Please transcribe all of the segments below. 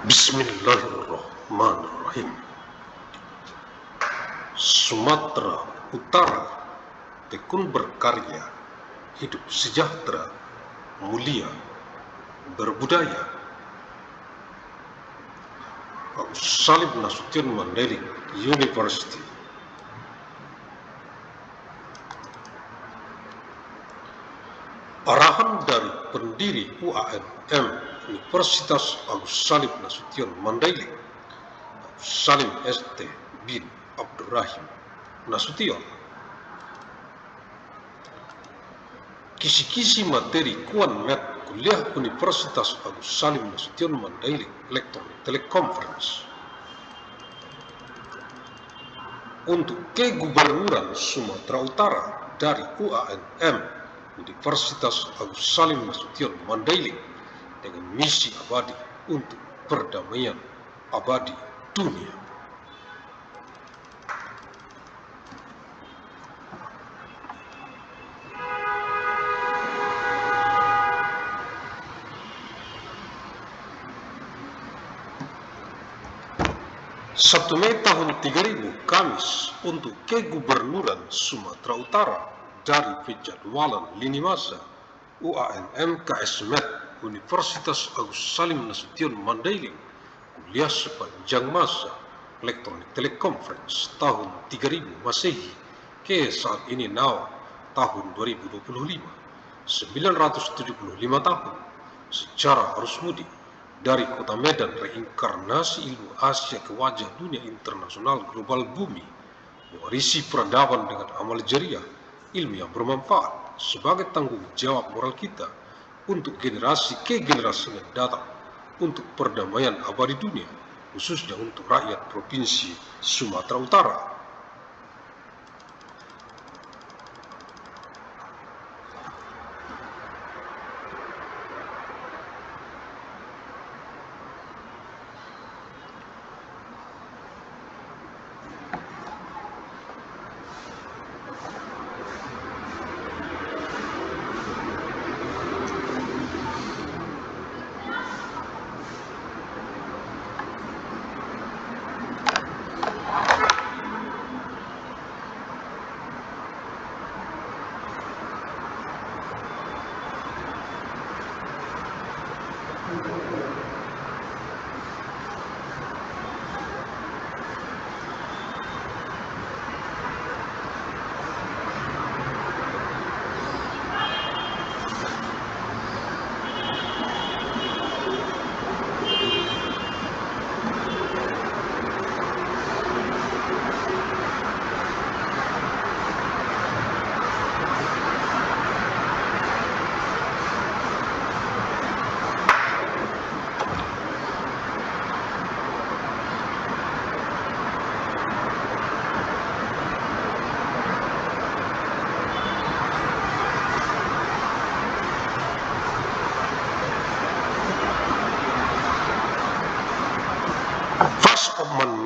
Bismillahirrahmanirrahim. Sumatera Utara tekun berkarya, hidup sejahtera, mulia, berbudaya. Salim Nasution Mandailing University. Arahan dari pendiri UANM Universitas Agus Salim Nasution Mandailing, Salim ST bin Abdurrahim Nasution. Kisi-kisi materi Kuan Met Kuliah Universitas Agus Salim Nasution Mandailing Electronic Teleconference untuk Kegubernuran Sumatera Utara dari UANM Universitas Agus Salim Nasution Mandailing dengan misi abadi untuk perdamaian abadi dunia. Sabtu Mei tahun 3000 Kamis untuk Kegubernuran Sumatera Utara dari penjadwalan lini masa UANM KS Met Universitas Agus Salim Nasution Mandailing kuliah sepanjang masa Electronic Teleconference tahun 3000 Masehi ke saat ini tahun 2025, 975 tahun secara arus mudik dari kota Medan, reinkarnasi ilmu Asia ke wajah dunia internasional global bumi, mewarisi peradaban dengan amal jariah, ilmu yang bermanfaat sebagai tanggung jawab moral kita untuk generasi ke generasi yang datang, untuk perdamaian abadi dunia, khususnya untuk rakyat Provinsi Sumatera Utara.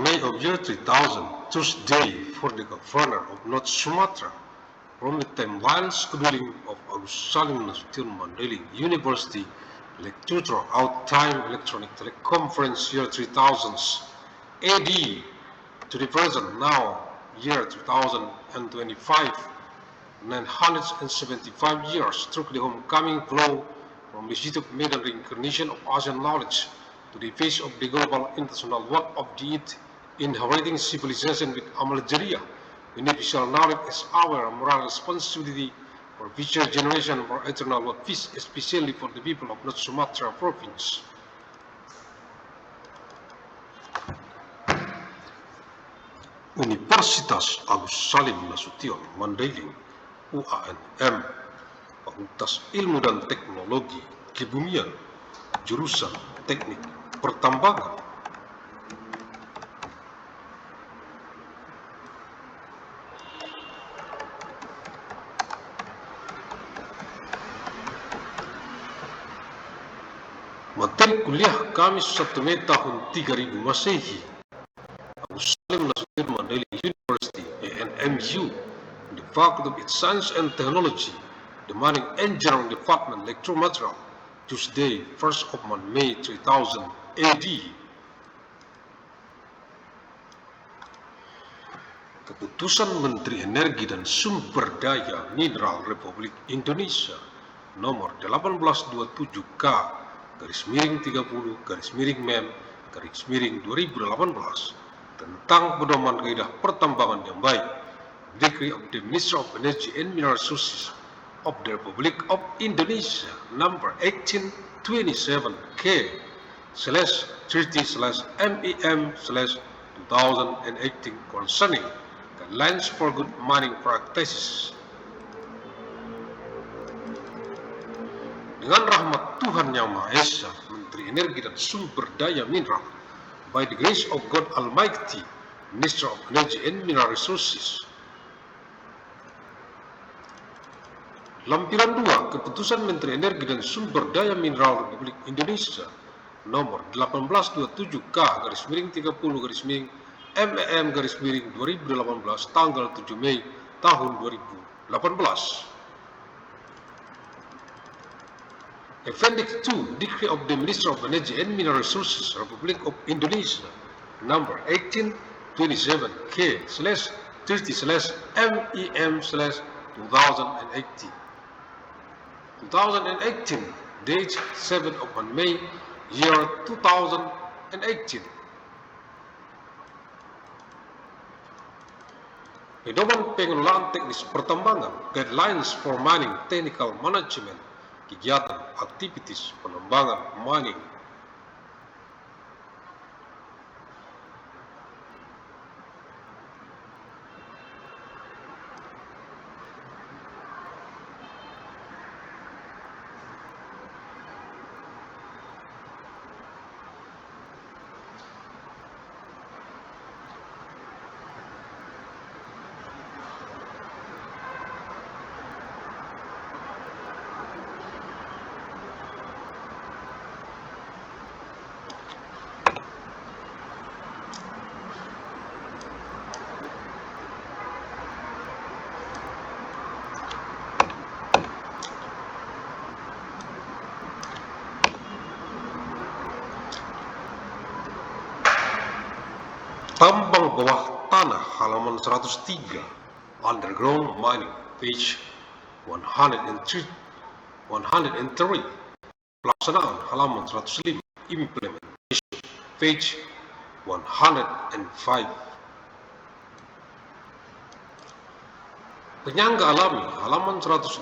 May of year 3000, Tuesday, for the governor of North Sumatra, from the timeline scheduling of Agus Salim Nasution Mandailing University, lecture out time electronic teleconference year 3000 AD to the present year 2025, 975 years through the homecoming flow from the seat of Medan reincarnation of Asian knowledge to the face of the global international work of the inheriting civilization with amal jariah, beneficial knowledge as our moral responsibility for future generation for eternal world peace, especially for the people of North Sumatra province. Universitas Agus Salim Nasution Mandailing UANM, Fakultas Ilmu dan Teknologi Kebumian, jurusan Teknik Pertambangan. Materi kuliah Kamis 1 Mei tahun 3000 Masehi, Agus Salim Nasution Mandailing University (ANMU), the Faculty of Science and Technology, the Mining Engineering Department, Electromaterial, Tuesday, 1st of May 3000 AD, Keputusan Menteri Energi dan Sumber Daya Mineral Republik Indonesia nomor 1827K /30 /MEM 2018 tentang pedoman kaidah pertambangan yang baik, Decree of the Minister of Energy and Mineral Resources of the Republic of Indonesia number 1827/30/MEM/2018 concerning guidelines for good mining practices. Dengan rahmat Tuhan Yang Maha Esa, Menteri Energi dan Sumber Daya Mineral, by the grace of God Almighty, Minister of Energy and Mineral Resources. Lampiran 2, Keputusan Menteri Energi dan Sumber Daya Mineral Republik Indonesia nomor 1827K /30 tanggal 7 Mei tahun 2018. Appendix 2, Decree of the Minister of Energy and Mineral Resources Republic of Indonesia number 1827/K/30/MEM/2018. Date 7 of May year 2018. Pedoman pengelolaan teknis pertambangan, guidelines for mining technical management, kegiatan aktivitas penambangan mining. Tambang bawah tanah halaman 103, Underground Mining, page 103, Pelaksanaan halaman 105, Implementation, page 105. Penyangga alami halaman 112,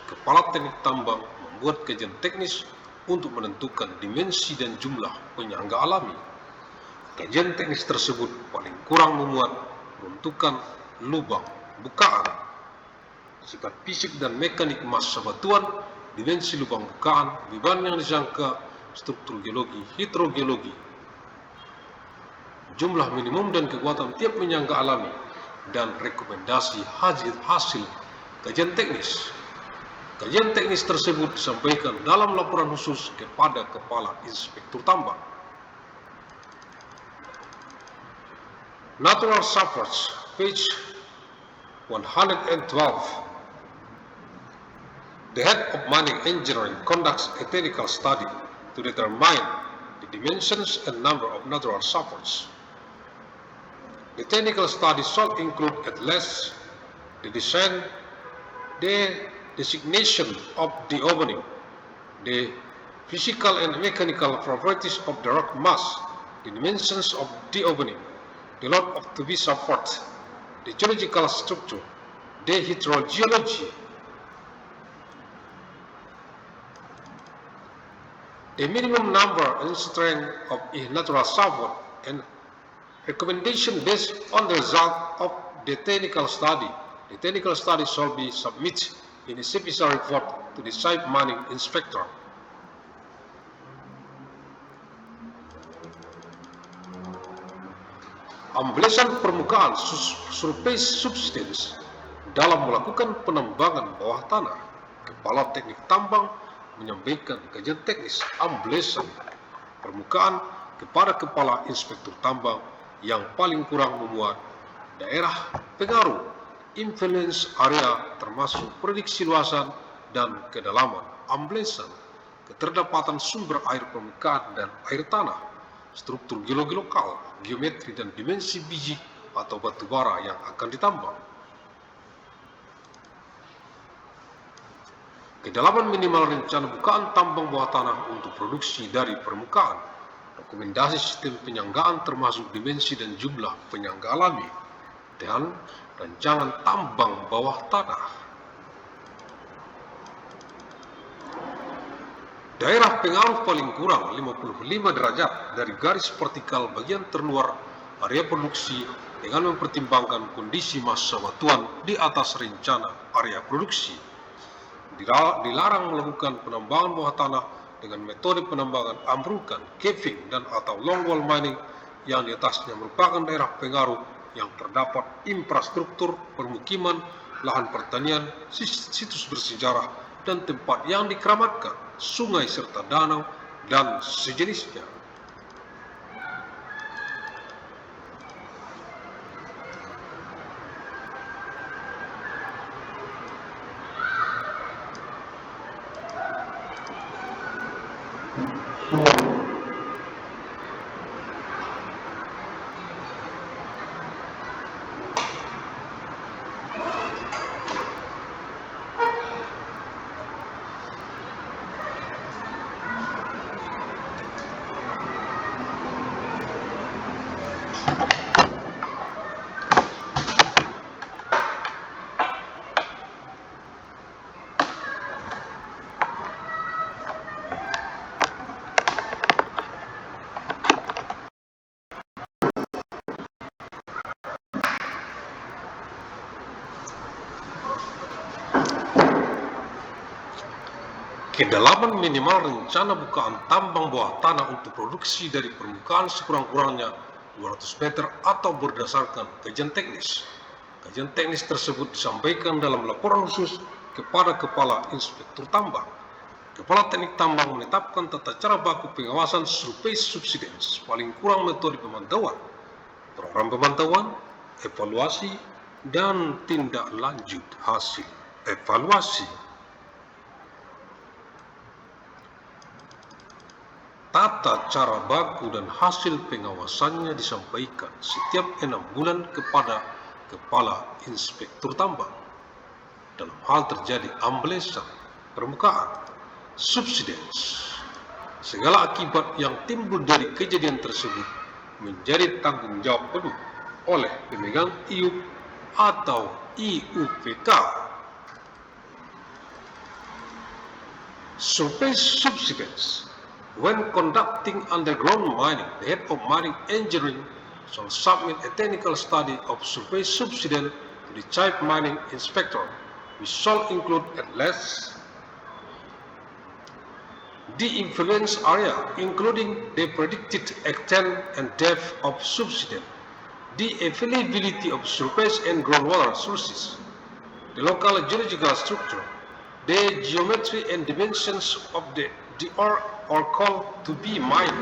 Kepala Teknik Tambang membuat kajian teknis untuk menentukan dimensi dan jumlah penyangga alami. Kajian teknis tersebut paling kurang memuat peruntukan lubang bukaan, sifat fisik dan mekanik massa batuan, dimensi lubang bukaan, beban yang disangka, struktur geologi, hidrogeologi, jumlah minimum dan kekuatan tiap penyangga alami, dan rekomendasi hasil kajian teknis. Kajian teknis tersebut disampaikan dalam laporan khusus kepada Kepala Inspektur Tambang. Natural Supports, page 112. The head of mining engineering conducts a technical study to determine the dimensions and number of natural supports. The technical study shall include at least the design, the designation of the opening, the physical and mechanical properties of the rock mass, the dimensions of the opening, the load of to be support, the geological structure, the hydrogeology, the minimum number and strength of a natural support, and recommendation based on the result of the technical study. The technical study shall be submitted in a special report to the site mining inspector. Amblesan permukaan survei subsidence dalam melakukan penambangan bawah tanah. Kepala Teknik Tambang menyampaikan kajian teknis amblesan permukaan kepada Kepala Inspektur Tambang yang paling kurang memuat daerah pengaruh, influence area termasuk prediksi luasan dan kedalaman amblesan, keterdapatan sumber air permukaan dan air tanah, struktur geologi lokal, geometri dan dimensi biji atau batu bara yang akan ditambang. Kedalaman minimal rencana bukaan tambang bawah tanah untuk produksi dari permukaan, rekomendasi sistem penyanggaan termasuk dimensi dan jumlah penyangga alami, dan rancangan tambang bawah tanah. Daerah pengaruh paling kurang 55 derajat dari garis vertikal bagian terluar area produksi dengan mempertimbangkan kondisi massa batuan di atas rencana area produksi. Dilarang melakukan penambangan bawah tanah dengan metode penambangan ambrukan, caving, dan atau longwall mining yang di atasnya merupakan daerah pengaruh yang terdapat infrastruktur permukiman, lahan pertanian, situs bersejarah, dan tempat yang dikeramatkan, sungai serta danau, dan sejenisnya. Kedalaman minimal rencana bukaan tambang bawah tanah untuk produksi dari permukaan sekurang-kurangnya 200 meter atau berdasarkan kajian teknis. Kajian teknis tersebut disampaikan dalam laporan khusus kepada Kepala Inspektur Tambang. Kepala Teknik Tambang menetapkan tata cara baku pengawasan survei subsidence, paling kurang metode pemantauan, program pemantauan, evaluasi, dan tindak lanjut hasil evaluasi. Tata cara baku dan hasil pengawasannya disampaikan setiap 6 bulan kepada Kepala Inspektur Tambang. Dalam hal terjadi amblesan permukaan, subsidence, segala akibat yang timbul dari kejadian tersebut menjadi tanggung jawab penuh oleh pemegang IUP atau IUPK. Survey subsidence. When conducting underground mining, the head of mining engineering shall submit a technical study of survey subsidence to the chief mining inspector, which shall include at least the influence area, including the predicted extent and depth of subsidence, the availability of surface and groundwater sources, the local geological structure, the geometry and dimensions of the ore or coal to be mined,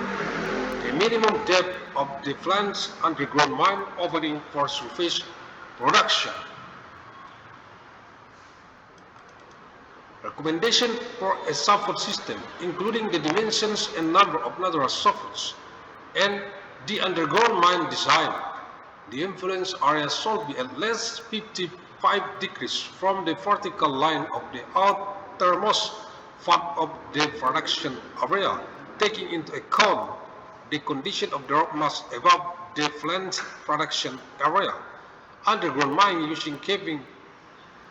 the minimum depth of the plant's underground mine opening for surface production. Recommendation for a support system, including the dimensions and number of natural supports, and the underground mine design. The influence area should be at least 55 degrees from the vertical line of the outermost part of the production area, taking into account the condition of the rock mass above the plant production area. Underground mining using caving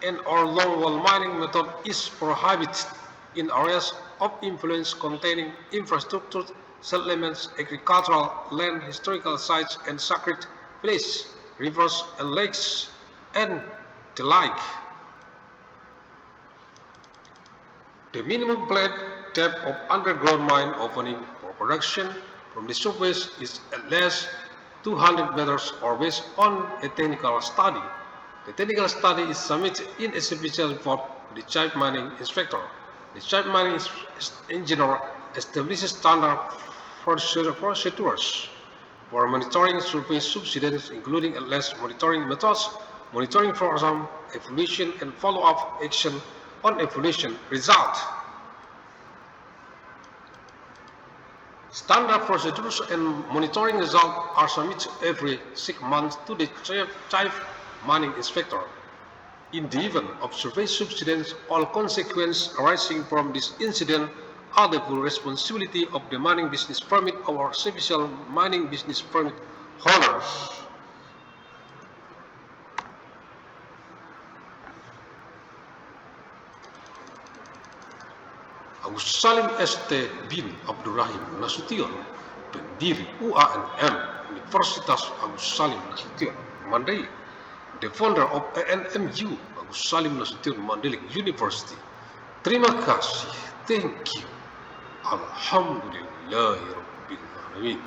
and or longwall mining method is prohibited in areas of influence containing infrastructure, settlements, agricultural land, historical sites, and sacred places, rivers and lakes, and the like. The minimum planned depth of underground mine opening for production from the surface is at least 200 meters or based on a technical study. The technical study is submitted in a special report to the chief mining inspector. The chief mining engineer establishes standard procedures for monitoring survey subsidence, including at least monitoring methods, monitoring program, evaluation, and follow-up action on evaluation result. Standard procedures and monitoring results are submitted every 6 months to the Chief Mining Inspector. In the event of surface subsidence, all consequences arising from this incident are the full responsibility of the mining business permit or special mining business permit holders. Agus Salim ST bin Abdurrahim Nasution, pendiri UANM Universitas Agus Salim Nasution, Mandailing, the founder of ANMU Agus Salim Nasution Mandailing University. Terima kasih, thank you, alhamdulillahirabbil alamin.